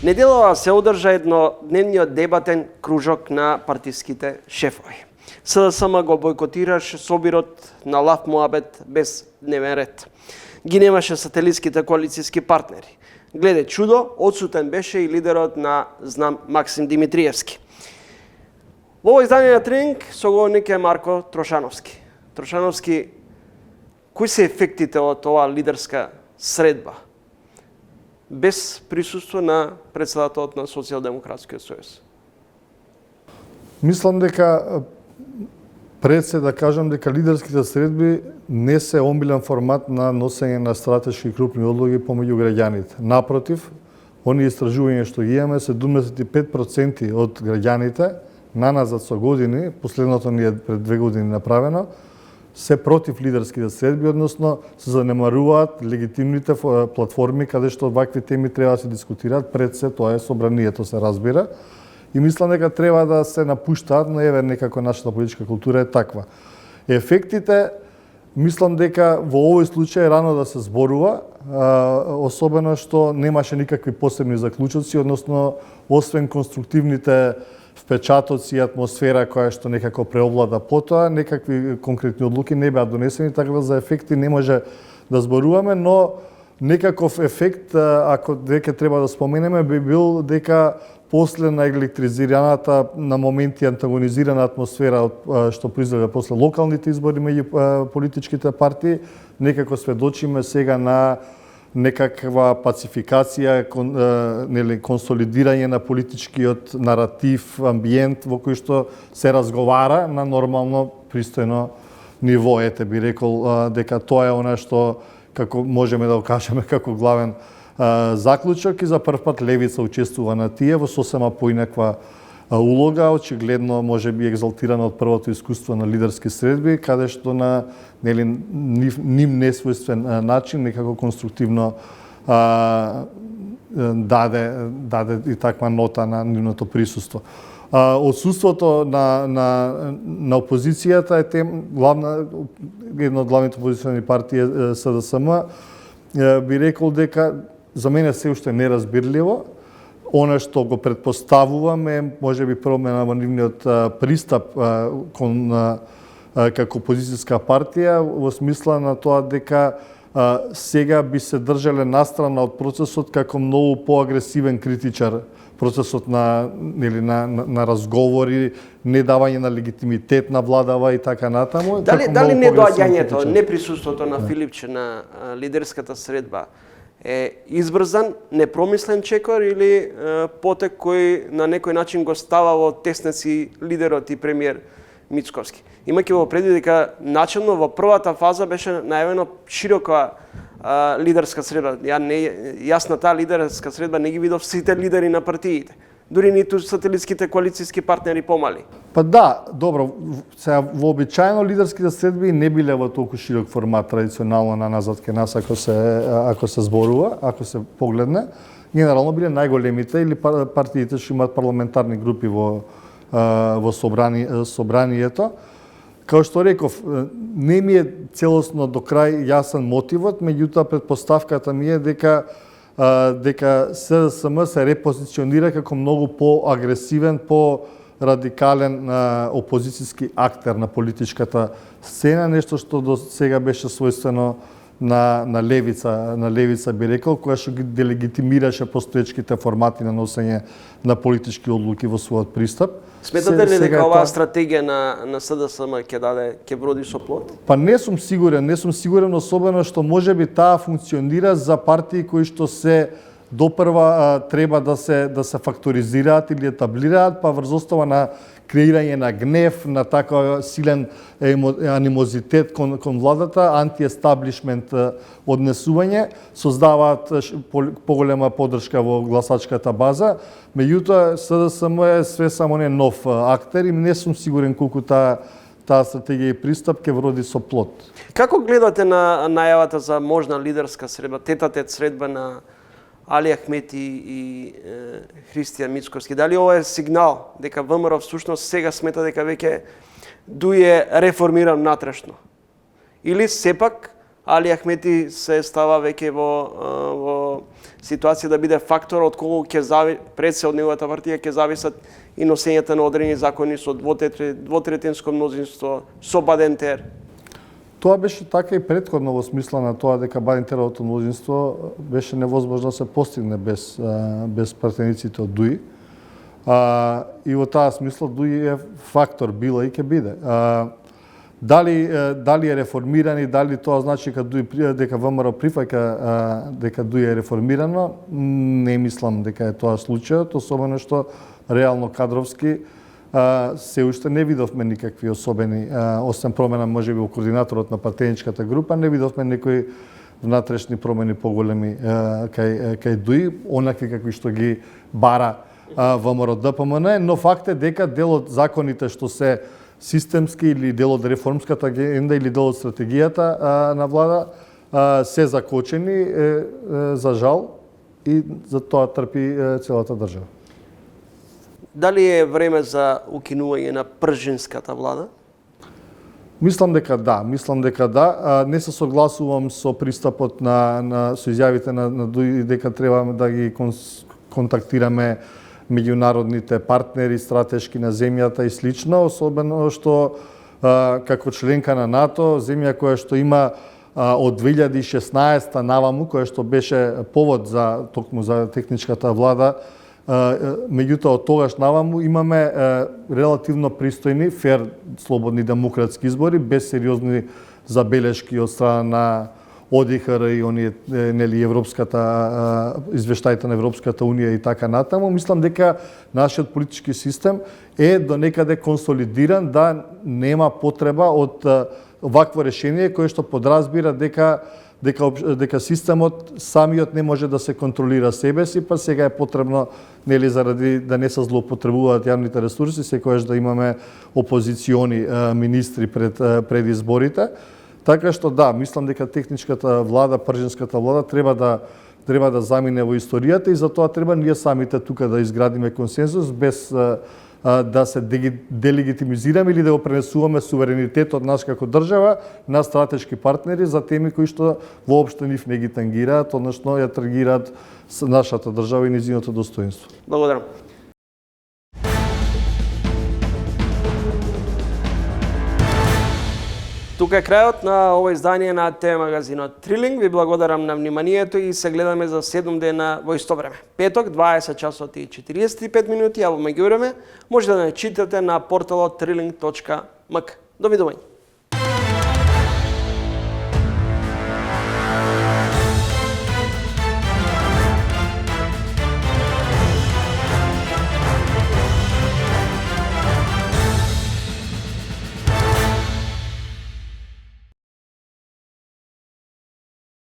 Неделава се одржа еднодневниот дебатен кружок на партиските шефови. СДСМ го бойкотираше собирот на лав муабет без дневен ред. Ги немаше сателитските коалицијски партнери. Гледе чудо, одсутен беше и лидерот на Знам Максим Димитриевски. Во овој издание на Тренинг соговорник е Марко Трошановски. Трошановски, кои се ефектите од оваа лидерска средба без присуство на председателот на Социјалдемократскиот сојуз? Мислам дека пред се да кажам дека лидерските средби не се омилен формат на носење на стратешки крупни одлуки помеѓу граѓаните. Напротив, оние истражувања што ги имаме, 75% од граѓаните наназад со години, последното ни е пред 2 години направено, се против лидерските средби, односно се занемаруваат легитимните платформи каде што вакви теми треба да се дискутираат, пред се тоа е собранието, се разбира. И мислам дека треба да се напуштаат, но еве некако нашата политичка култура е таква. Ефектите, мислам дека во овој случај рано да се зборува, особено што немаше никакви посебни заклучоци, односно освен конструктивните впечатоци и атмосфера која што некако преовлада потоа, некакви конкретни одлуки не беа донесени, така да за ефекти не може да зборуваме, но некаков ефект, ако дека треба да споменеме, би бил дека после на електризираната, на моменти антагонизирана атмосфера што произлезе после локалните избори меѓу политичките партии, некако сведочиме сега на некаква пацификација, консолидирање на политичкиот наратив, амбиент во кој што се разговара на нормално, пристојно ниво. Ете, би рекол дека тоа е она што како можеме да го кажеме како главен заклучок, и за прв пат левица учествува на тие во сосема поинаква улога, очигледно може би екзалтирана од првото искуство на лидерски средби, каде што на ним несвојствен начин некако конструктивно даде и таква нота на нивното присуство. Отсуството на опозицијата е една од главните опозициони партии СДСМ, би рекол дека за мене се уште неразбирливо. Она што го предпоставувам е можеби промена во нивниот пристап кон како опозицијска партија, во смисла на тоа дека сега би се држале настрана од процесот како многу поагресивен критичар, процесот на разговори, не давање на легитимитет на владава и така натаму. Дали не доаѓањето, неприсуството на Филипче на лидерската средба е избрзан, непромислен чекор или потек кој на некој начин го става во теснеци лидерот и премиер Мицковски? Имајќи во предвид дека начелно во првата фаза беше најавено широка лидерска средба. Јас на таа лидерска средба не ги видов сите лидери на партиите. Дури ниту сателитските коалицијски партнери помали. Па да, добро, сега вообичаено лидерските средби не биле во толку широк формат традиционално на назад ке нас ако се зборува, ако се погледне. Генерално биле најголемите или партиите што имаат парламентарни групи во собранието. Као што реков, не ми е целосно до крај јасен мотивот, меѓутоа претпоставката ми е дека СДСМ се репозиционира како многу поагресивен, по-радикален опозицијски актер на политичката сцена, нешто што до сега беше својствено на левица би рекол, која што ги делегитимираше постоечките формати на носење на политички одлуки во својот пристап. Сметате ли дека оваа стратегија на СДСМ ќе броди со плод? Па не сум сигурен, особено што можеби таа функционира за партии кои што се допрва треба да се факторизираат или етаблираат, па врз основа на креирање на гнев, на таков силен анимозитет кон владата, антиестаблишмент однесување, создаваат поголема поддршка во гласачката база. Меѓутоа, СДСМ е све само не нов актер и не сум сигурен колку таа стратегија и пристап ќе вроди со плод. Како гледате на најавата за можна лидерска средба, тет-а-тет средба на Али Ахмети и Христијан Мицковски? Дали ова е сигнал дека ВМРО всушност сега смета дека веќе дуе реформиран натрешно? Или сепак Али Ахмети се става веќе во ситуација да биде фактор од кого ќе пред се од неговата партија ќе зависат и носењето на одредени закони со двотретинско мнозинство, со Бадентер. Тоа беше така и претходно во смисла на тоа дека Бадентеровото мнозинство беше невозможно да се постигне без пратениците од ДУИ. И во таа смисла ДУИ е фактор, била и ќе биде. Дали е реформиран и дали тоа значи дека ВМРО прифаќа дека ДУИ е реформирано, не мислам дека е тоа случајот, особено што реално кадровски се уште не видовме никакви особени, освен промена можеби во координаторот на партеничката група, не видовме некои внатрешни промени поголеми кај ДУИ, онакви какви што ги бара ВМРО ДПМН, но факт е дека дел од законите што се системски или дел од реформската агенда или дел од стратегијата на влада се закочени, за жал, и за тоа трпи целата држава. Дали е време за укинување на пржинската влада? Мислам дека да. Не се согласувам со пристапот со изјавите на ДУИ дека треба да ги контактираме меѓународните партнери, стратешки на земјата и слично, особено што како членка на НАТО, земја која што има од 2016 наваму, која што беше повод токму за техничката влада, меѓутоа од тогаш наваму имаме релативно пристојни, фер, слободни демократски избори, без сериозни забелешки од страна на ОДИХР и оние нели европската извештаите на Европската унија и така натаму. Мислам дека нашиот политички систем е до некаде консолидиран, да нема потреба од вакво решение кое што подразбира дека системот самиот не може да се контролира себе си, па сега е потребно нели заради да не се злоупотребуваат јавните ресурси, секогаш да имаме опозициони министри пред изборите. Така што да, мислам дека техничката влада, пржинската влада треба да замине во историјата и затоа треба ние самите тука да изградиме консензус без да се делегитимизираме или да го пренесуваме суверенитетот наш како држава на стратешки партнери за теми кои што воопшто нив не ги тангираат, односно ја тргираат нашата држава и нејзиното достоинство. Благодарам. Тука е крајот на ова издание на ТВ магазинот Трилинг. Ви благодарам на вниманието и се гледаме за 7 дена во исто време. Петок, 20 часот и 45 минути, а во меѓувреме може да не читате на порталот trilling.mk. Довидување.